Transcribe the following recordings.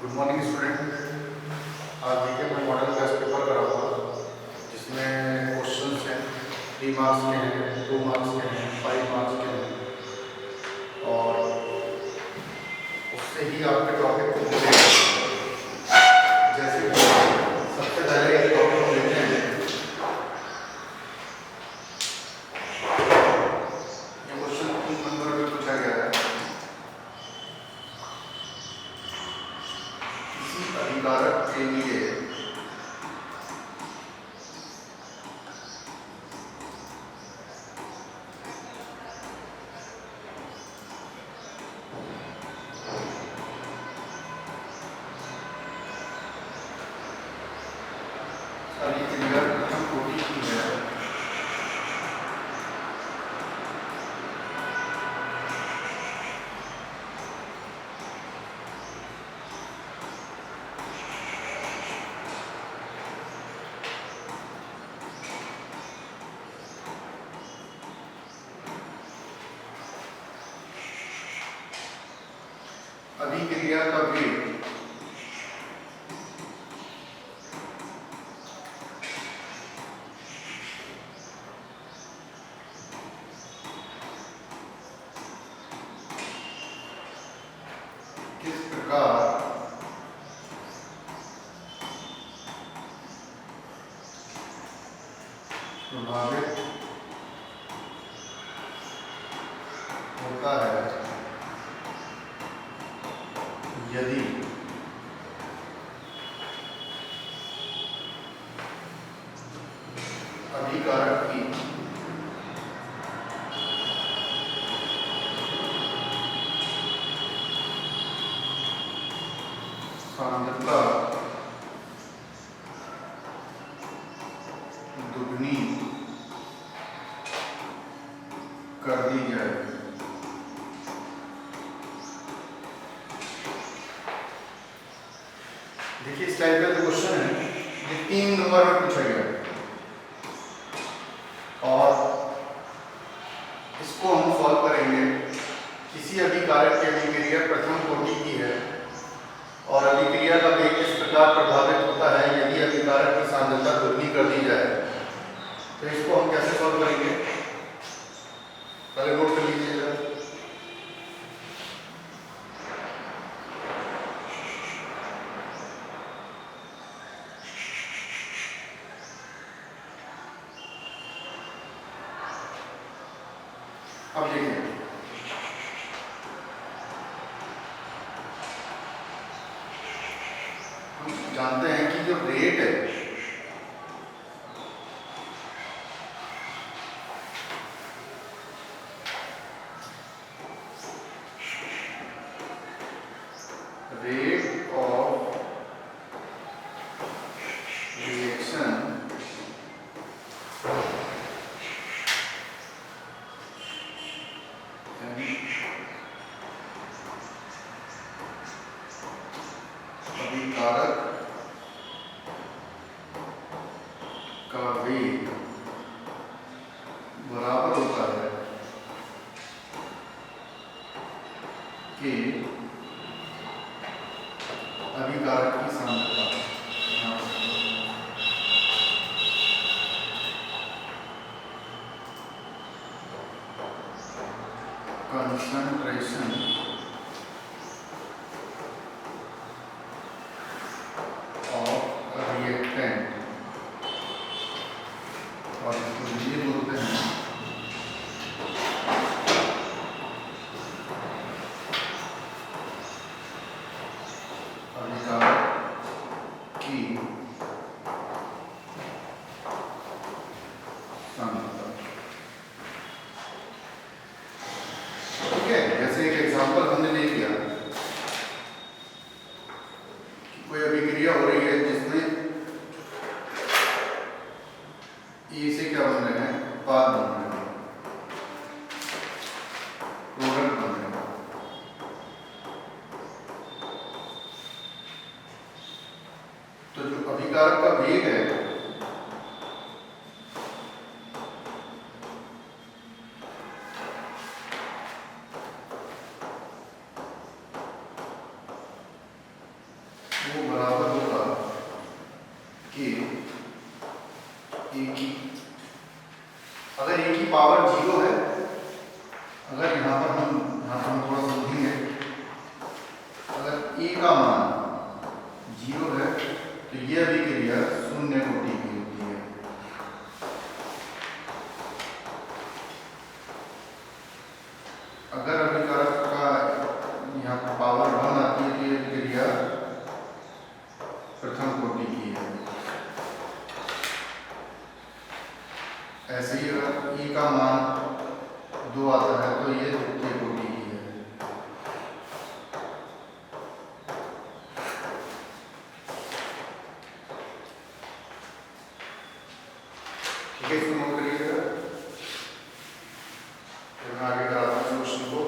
Good morning student. आज देखिए मैं मॉडल टेस्ट पेपर कराऊंगा जिसमें क्वेश्चंस हैं 3 मार्क्स के हैं, 2 मार्क्स के हैं, 5 मार्क्स के हैं और उससे ही आपके टॉपिक को मिलेगा। जैसे कि सबसे पहले एक टॉपिक को लेते हैं। ये क्वेश्चन 3 नंबर में पूछा गया है। किसी अधिकारक के लिए अभिक्रिया प्रथम कोटि की है। अभिक्रिया का वेग किस प्रकार प्रभावित होता है यदि अभिकारक की सांद्रता दुगनी कर दी जाए। देखिए इस टाइप का जो क्वेश्चन है ये 3 नंबर में पूछा गया है और इसको हम सॉल्व करेंगे। किसी अभिकारक की अभिक्रिया प्रथम कोटि की है और अभिक्रिया का वेग किस प्रकार प्रभावित होता है यदि अभिकारक की सांद्रता दुगनी कर दी जाए। तो इसको हम कैसे सॉल्व करेंगे, पहले नोट कर लीजिएगा। अब देखिए हम जानते हैं कि जो रेट है रेट ऑफ रिएक्शन अभिकारक का वेग बराबर होता है कि अभिकारक की सांद्रता। कंसंट्रेशन ऑफ रिएक्टेंट और इसको ये बोलते हैं अभिकारक की सांद्रता। ठीक है, जैसे एक एग्जांपल हमने ले लिया कि कोई अभिक्रिया हो रही है जिसमें ए से क्या बन रहे हैं, उत्पाद बन रहे हैं, प्रोडक्ट बन रहे हैं। तो जो अभिकारक का वेग है वो बराबर होगा कि ए की, अगर ए की पावर 0 है, अगर यहाँ पर हम थोड़ा समझेंगे, अगर ए का मान 0 है तो ये अभिक्रिया शून्य कोटि की होती है। अगर अभिकारक का यहाँ पर पावर 1 आती है तो ये अभिक्रिया प्रथम कोटि की है। ऐसे ही अगर e का मान 2 आता है तो ये द्वितीय कोटि की है। ठीक है, इसको नोट करिएगा। फिर मैं आगे कराता हूँ क्वेश्चन को।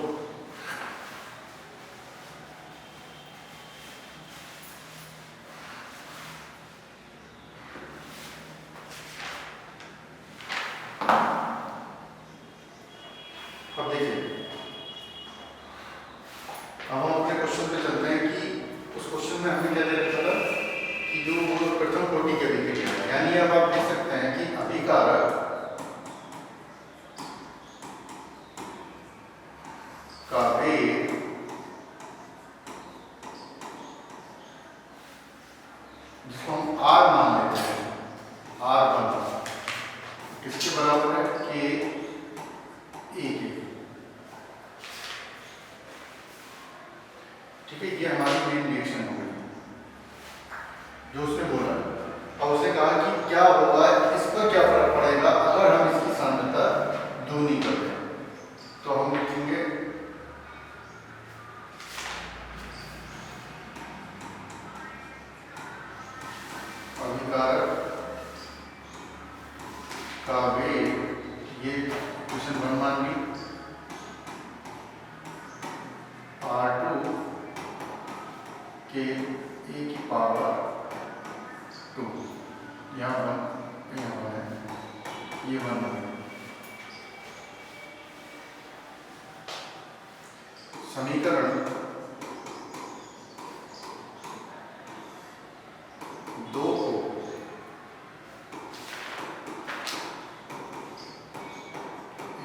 अब देखिए, अब हम अपने क्वेश्चन पे चलते हैं कि उस क्वेश्चन में हमने क्या दे रखा था कि जो वो प्रथम कोटि की अभिक्रिया है, यानी अब आप देख सकते हैं कि अभिकारक का वेग जिसको हम R मान लेते हैं, R1 किसके बराबर है, K A के। ठीक है, ये हमारी मेन रिएक्शन हो गई जो उसने बोला। अब उसने कहा कि क्या होगा, इसका क्या फर्क पड़ेगा अगर हम इसकी सांद्रता दूनी कर दें। तो हम लिखेंगे अभिकारक का वेग, ये क्वेश्चन 1 मान ली, R2 के ए की पावर 2, यहाँ 1 है, ये 1 है। समीकरण 2 को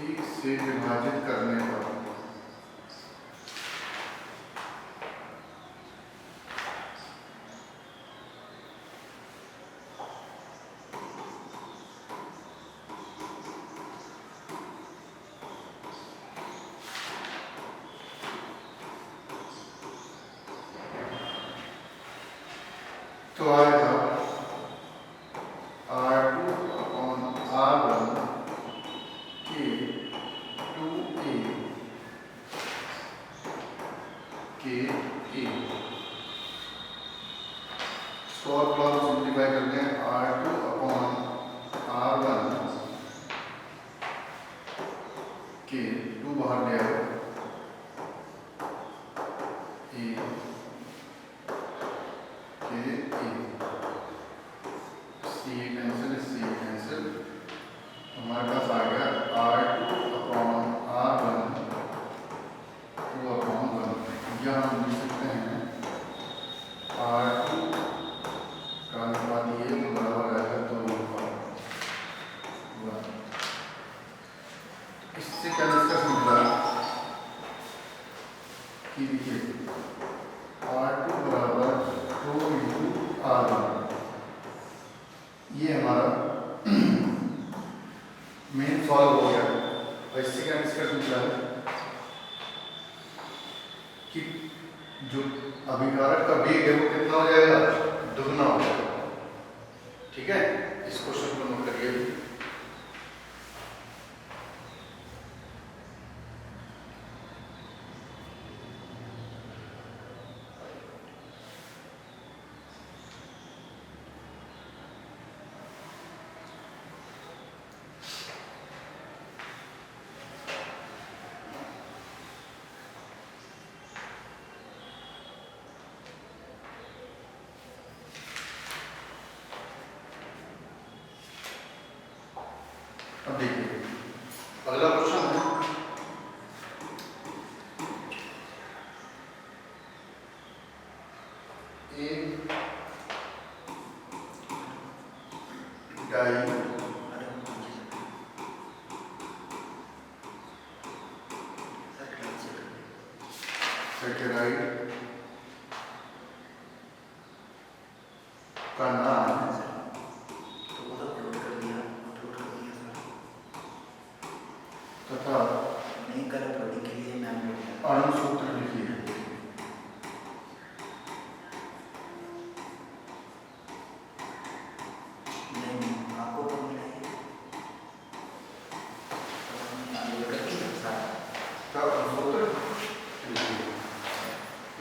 एक से विभाजित करने पर तो आएगा R2 अपॉन R1 के 2A के A। इसको और थोड़ा सिंप्लीफाई करते हैं, R2 अपॉन R1 के 2 बाहर ले आओ, A के A, C कैंसिल, हमारे पास आ गया R2 अपॉन R1 2 अपॉन 1। यह हम लिख सकते हैं R2 का अनुपात ये तो बराबर आएगा 2:1। इससे क्या निष्कर्ष निकला कि देखिए R2 बराबर 2 × R1, ये हमारा मेन सॉल्व हो गया। और इससे क्या निष्कर्ष निकला है कि जो अभिकारक का वेग है वो कितना हो जाएगा, दुगना हो जाएगा। ठीक है, इस क्वेश्चन को नोट करिए। एक डाई सेकेराइड का नाम तथा अणुसूत्र लिखिए।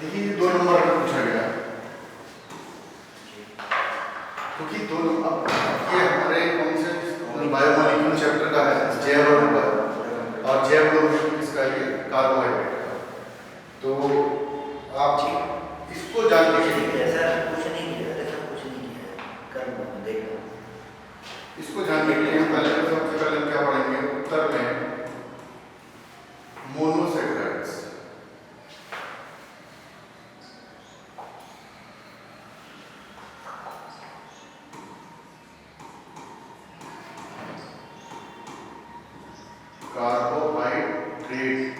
देखिए 2 नंबर में पूछा गया, क्योंकि 2 नंबर ये हमारे कौन से बायोमोलिक्यूल चैप्टर का है, जैव अणु का, और जैव अणु किसका है, कार्बोहाइड्रेट का। तो आप इसको जानने के लिए इसको जानने के लिए पहले सबसे पहले क्या पढ़ेंगे, उत्तर में मोनोसैकराइड्स। कार्बोहाइड्रेट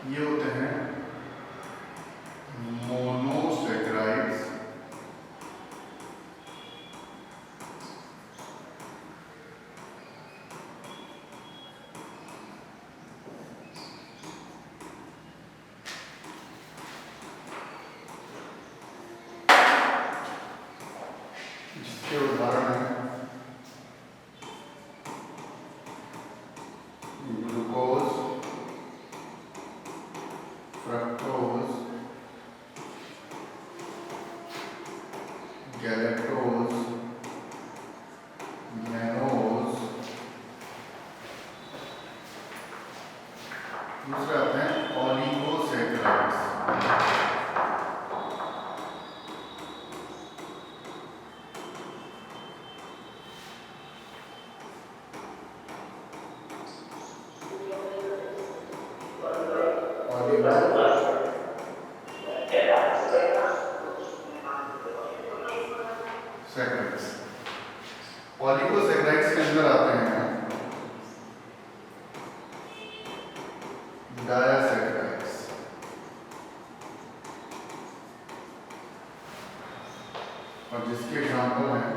ये होते हैं मोनोसैकराइड्स। जिसके उदाहरण हैं ग्लूकोज, फ्रक्टोज, गैलेक्टोज, मैनोज। दूसरे आते हैं ओलिगोसैकराइड्स। ओलिगोसैकराइड्स के अंदर आते हैं डायासैकराइड्स, और जिसके एग्जाम्पल हैं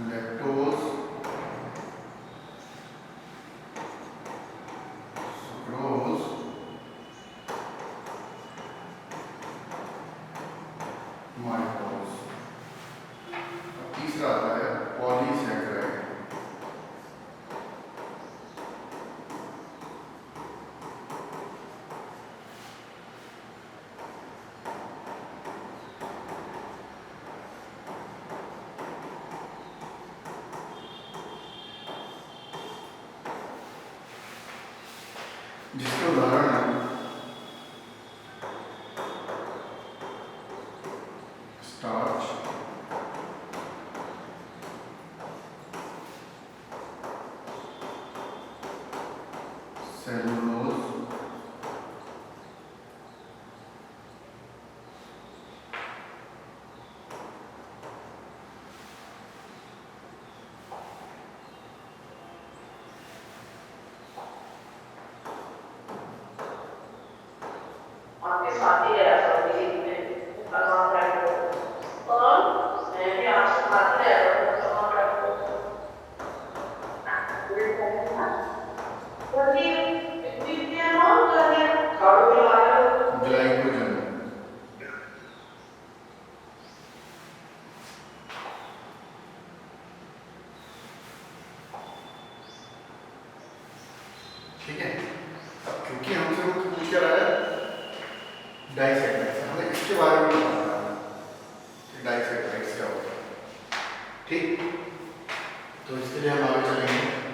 लैक्टोज, सुक्रोज, माल्टोज। तीसरा आता है पॉलीसैकराइड। जिसके उदाहरण है स्टार्च, सेलुलोज, आपके साथ ही रहा था किसी में कॉन्ट्रैक्ट को, और मैं भी आपसे साथ ही रहा था कॉन्ट्रैक्ट को। तो ये इतने नॉन कर दिया खाओ भी आ रहा है ग्लाइकोजन। ठीक है, अब क्योंकि हमसे वो पूछ कर आया डाइसैकराइड्स, हमें इसके बारे में बताना है कि डाइसैकराइड्स क्या होता है। ठीक, तो इसके लिए हम आगे चलेंगे।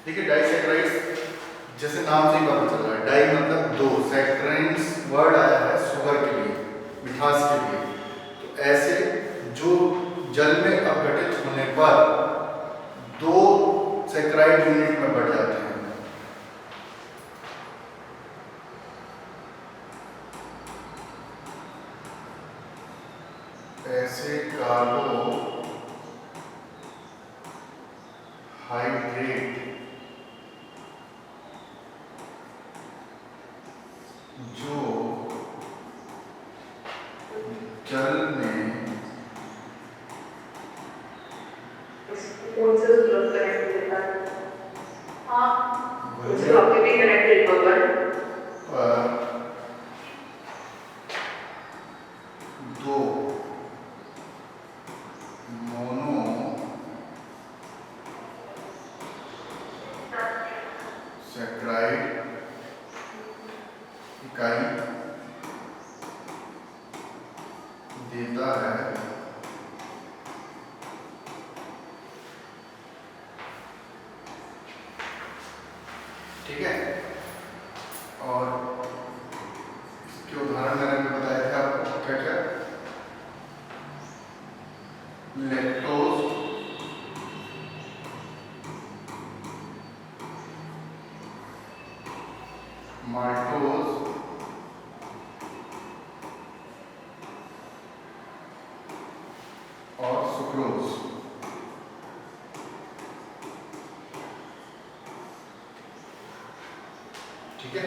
देखिए डाइसैकराइड्स जैसे नाम से ही पता चल रहा है, डाई मतलब दो, सैकराइड्स वर्ड आया है शुगर के लिए, मिठास के लिए। तो ऐसे जो जल में अपघटित होने पर दो सैकराइड यूनिट में बढ़ जाते हैं। ऐसे कार्बोहाइड्रेट जो जल में कौन से स्रोत कनेक्ट देता है? हाँ, उसको आपके भी कनेक्टेड होगा। दो मोनो सैकराइड इकाई देता है। ठीक है, और इसके उदाहरण मैंने बताया था आपको क्या क्या, लैक्टोज, माल्टोज, और सुक्रोज। ठीक है,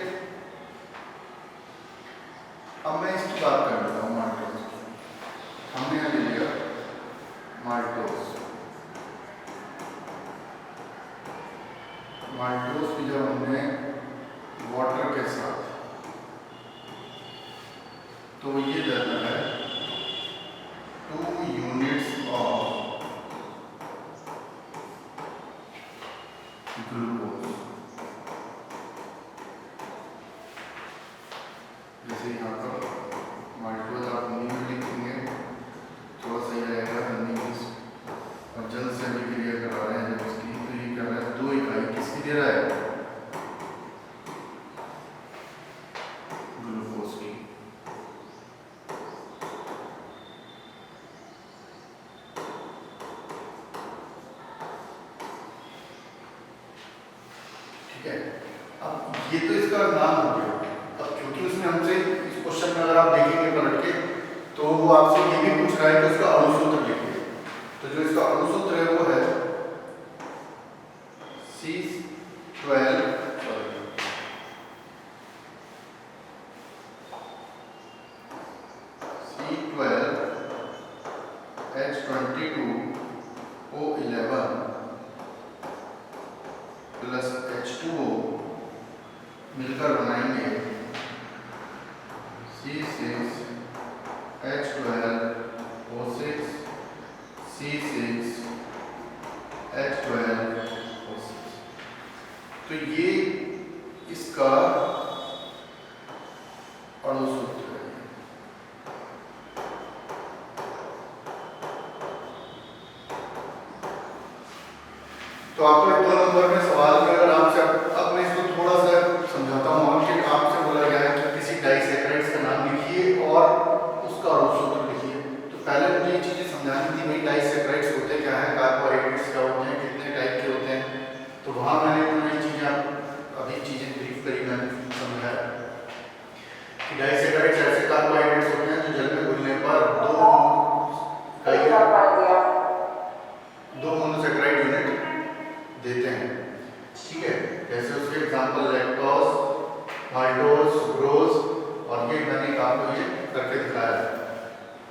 अब मैं इसकी बात कर लेता हूँ माल्टोज की। हमने यहाँ ले लिया माल्टोज। माल्टोज की जब हमने वाटर के साथ, तो ये देता है 2 यूनिट्स ऑफ ग्लूकोज। जैसे यहाँ पर माल्टोज आप हिंदी में लिखेंगे थोड़ा सही रहेगा, हिंदी में और जल से अभिक्रिया करा रहे हैं जब इसकी, तो ये कह रहा है 2 इकाई किसकी दे रहा है, ग्लूकोज की। ठीक है, अब ये तो इसका नाम हो गया। अब क्योंकि उसमें हमसे इस क्वेश्चन में अगर आप देखेंगे पलट के, तो वो आपसे ये भी पूछ रहा है कि उसका अणुसूत्र लिखिए। तो जो इसका अणुसूत्र है वो है C12, C12H22O11 प्लस H2O मिलकर बनाएंगे C6H12O6 C6H12O6। तो ये इसका अणुसूत्र है। तो आपको 2 नंबर में सवाल में अगर आपसे, अब मैं इसको थोड़ा सा समझाता हूँ कि आपसे बोला गया है कि किसी डाइसैकराइड्स का नाम लिखिए और उसका अणुसूत्र लिखिए। तो पहले मुझे ये चीजें समझानी थी, भाई डाइसैकराइड्स होते क्या है, कार्बोहाइड्रेट्स क्या होते हैं, कितने टाइप के होते हैं। तो वहां मैंने ये चीजें अभी चीजें ब्रीफ करी, मैंने समझाया कि डाइसैकराइड्स ऐसे कार्बोहाइड्रेट्स होते हैं जो जल में घुलने पर दो मोनोसैकराइड यूनिट देते हैं। ठीक है, जैसे उसके एग्जांपल लैक्टोज, माल्टोज, सुक्रोज, और ये मैंने आपको ये करके दिखाया है।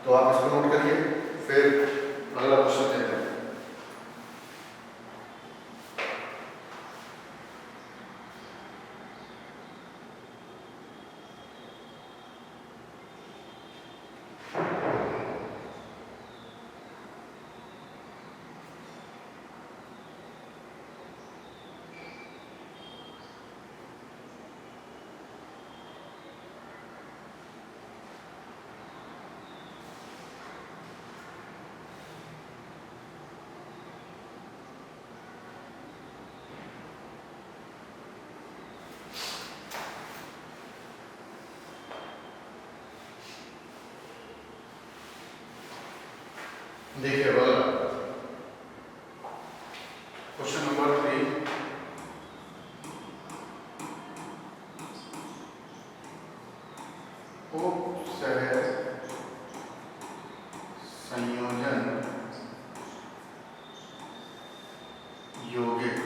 तो आप इसको नोट करिए, फिर अगला क्वेश्चन देते हैं। देखिए अगला क्वेश्चन नंबर 3, उपसहज संयोजन यौगिक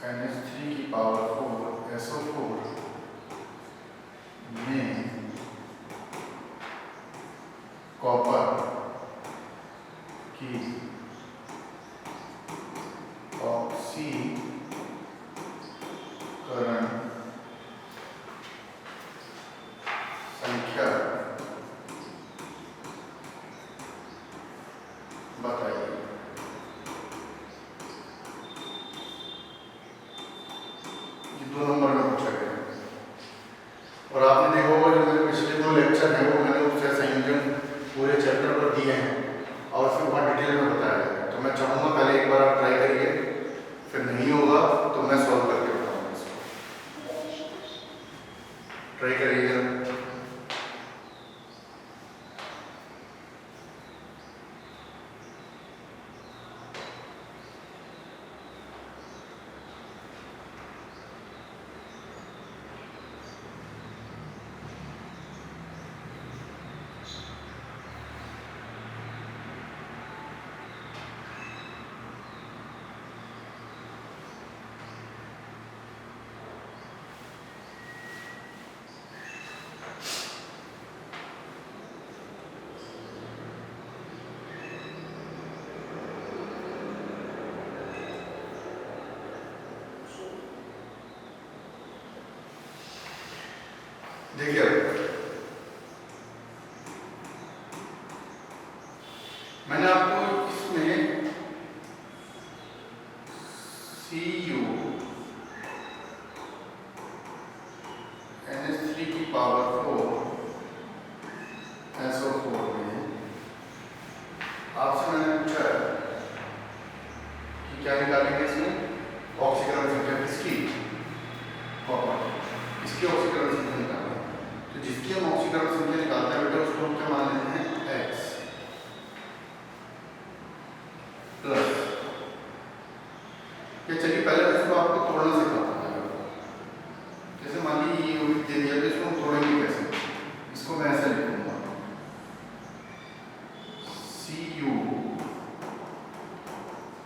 CuNH3 की पावर 4 SO4 में कॉपर की ऑक्सीकरण संख्या बताइए। ये 2 नंबर में पूछा गया है। और आपने देखा होगा जो मेरे पिछले 2 लेक्चर हैं वो मैंने उपसहज संयोजन पूरे चैप्टर पर दिए हैं और फिर वहाँ डिटेल में बताया है। तो मैं चाहूँगा पहले एक बार आप ट्राई करिए, फिर नहीं होगा तो मैं सॉल्व करके बताऊँगा इसको। ट्राई करिएगा। देखिए मैंने आपको इसमें CuNH3 की पावर 4 SO4 में आपसे मैंने पूछा है कि क्या निकालेंगे इसमें ऑक्सीकरण संख्या किसकी, कॉपर, इसकी ऑक्सीकरण संख्या निकालना। तो जिसकी हम ऑक्सीकरण संख्या निकालते हैं बेटा उसको हम क्या मान लेते हैं X प्लस, ये चलिए पहले इसको आपको तोड़ना सिखाता हूँ। जैसे मान लीजिए ये यूनिट दे दिया तो इसको हम तोड़ेंगे कैसे, इसको मैं ऐसे लिखूंगा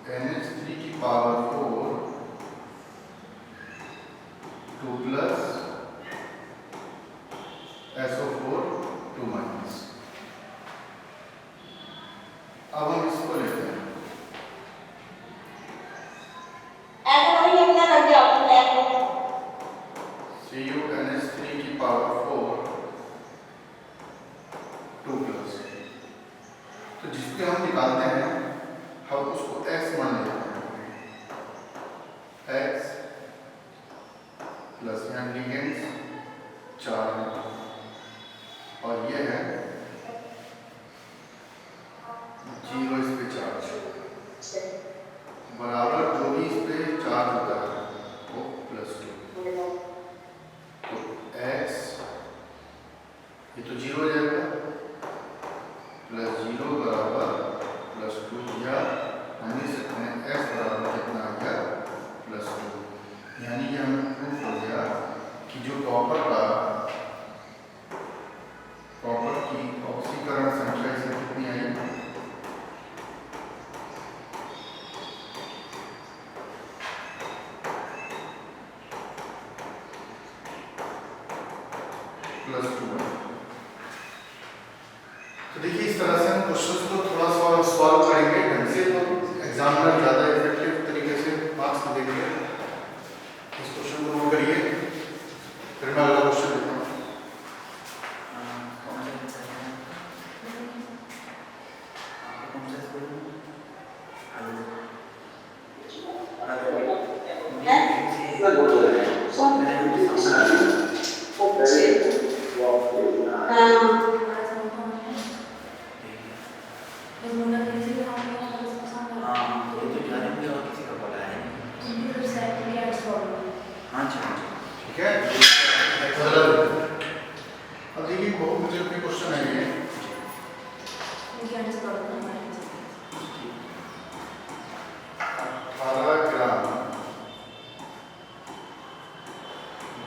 CuNH3 की पावर 4 2 प्लस SO4 2 माइनस। अब हम इसको लेते हैं CuNH3 की पावर 4 2 प्लस, तो जिसके हम निकालते हैं हम उसको x मान लेते हैं, x प्लस यहाँ लिगेंड्स 4 है और ये है 0 इस पे चार्ज बराबर जो भी इस पे चार्ज होता है वो +2। तो x ये तो 0 हो जाएगा +0 बराबर +2, या हम लिख सकते हैं x बराबर कितना आ गया +2। यानी कि हमें प्रूफ हो गया कि जो कॉपर की ऑक्सीकरण संख्या इसमें कितनी आई, +2। तो देखिए इस तरह से हम क्वेश्चंस को थोड़ा सा सॉल्व करेंगे ढंग से, तो एग्जामिनर ज़्यादा इफेक्टिव तरीके से मार्क्स देंगे। इस क्वेश्चन को नोट करिए, फिर मैं अगला क्वेश्चन देता हूँ। हाँ जी, हाँ जी। ठीक है। अगला देखो। अब देखिए बहुत मुझे अपने क्वेश्चन है ये 18 ग्राम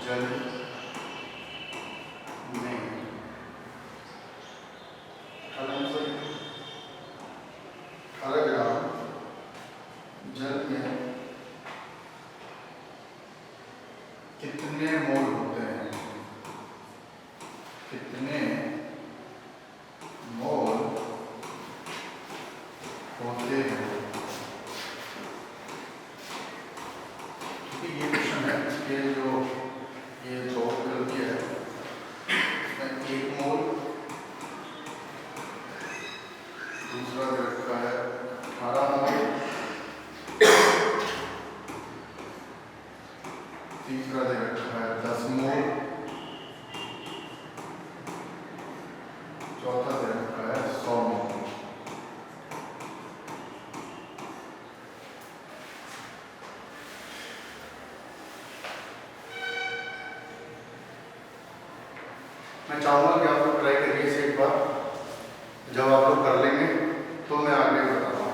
जल में 18 ग्राम जल में कितने मोल होते हैं? कितने मोल होते हैं? क्योंकि ये क्वेश्चन है कि जो ये दो गलती है इसमें 1 मोल, दूसरा दे रखा है 18 मोल, तीसरा दे रखा है 10 मोल, चौथा दे रखा है 100 मोल। मैं चाहूँगा कि आप लोग ट्राई करिए इसे एक बार। जब आप लोग कर लेंगे तो मैं आगे बताता हूँ।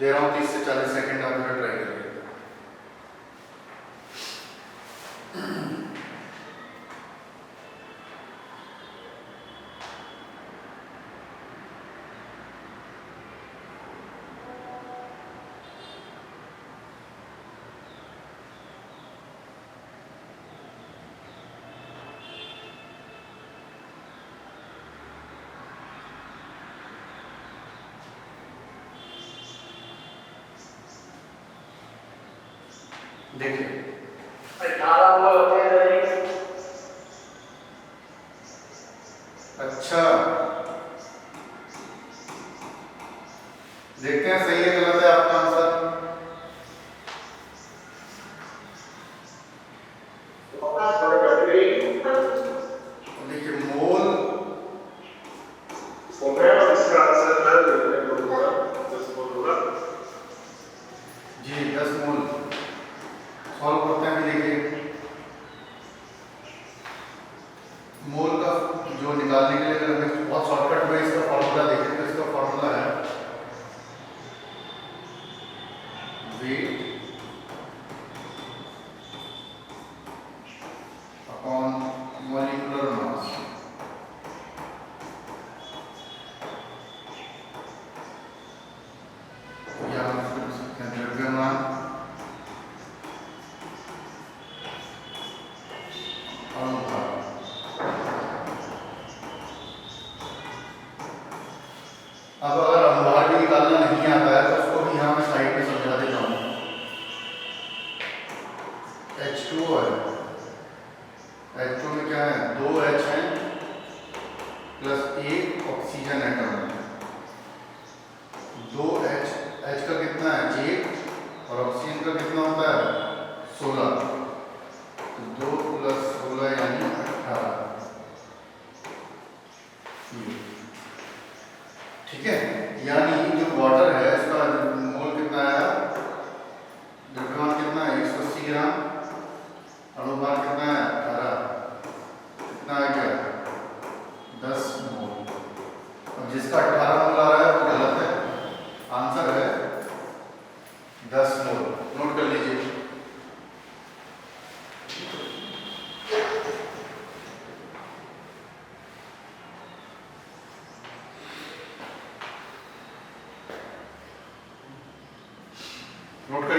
दे रहा हूँ 30 से 40 सेकंड, आप लोग ट्राई करिए। देखिए 18 मोल होते हैं। अच्छा, देखते हैं सही है गलत है आपका आंसर। देखिए मोल जी 10 मोल सॉल्व करते हैं। अभी देखिए मोल का जो निकालने के लिए अगर हमें बहुत शॉर्टकट में इसका फॉर्मूला देखें तो इसका फॉर्मूला है वेट अपॉन मॉलिक्यूलर मास। या हम इसको लिख सकते हैं द्रव्यमान अनुपात। अब अगर अनुभाग भी निकालना नहीं आता है तो उसको भी यहाँ मैं साइड में समझा देता हूँ। H2O है, H2O में क्या है 2 H है प्लस 1 ऑक्सीजन एटम है। 2 H, H का कितना है 1 और ऑक्सीजन का कितना होता है 16, तो 2 प्लस 16 यानी 18। ठीक है, यानी जो वाटर है इसका मोल कितना आया, द्रव्यमान कितना है 180 ग्राम, अनुपात कितना है 18, कितना आ गया 10 मोल। अब जिसका 18 मोल आ रहा है वो गलत है, आंसर है 10 मोल। नोट कर लीजिए। नोट कर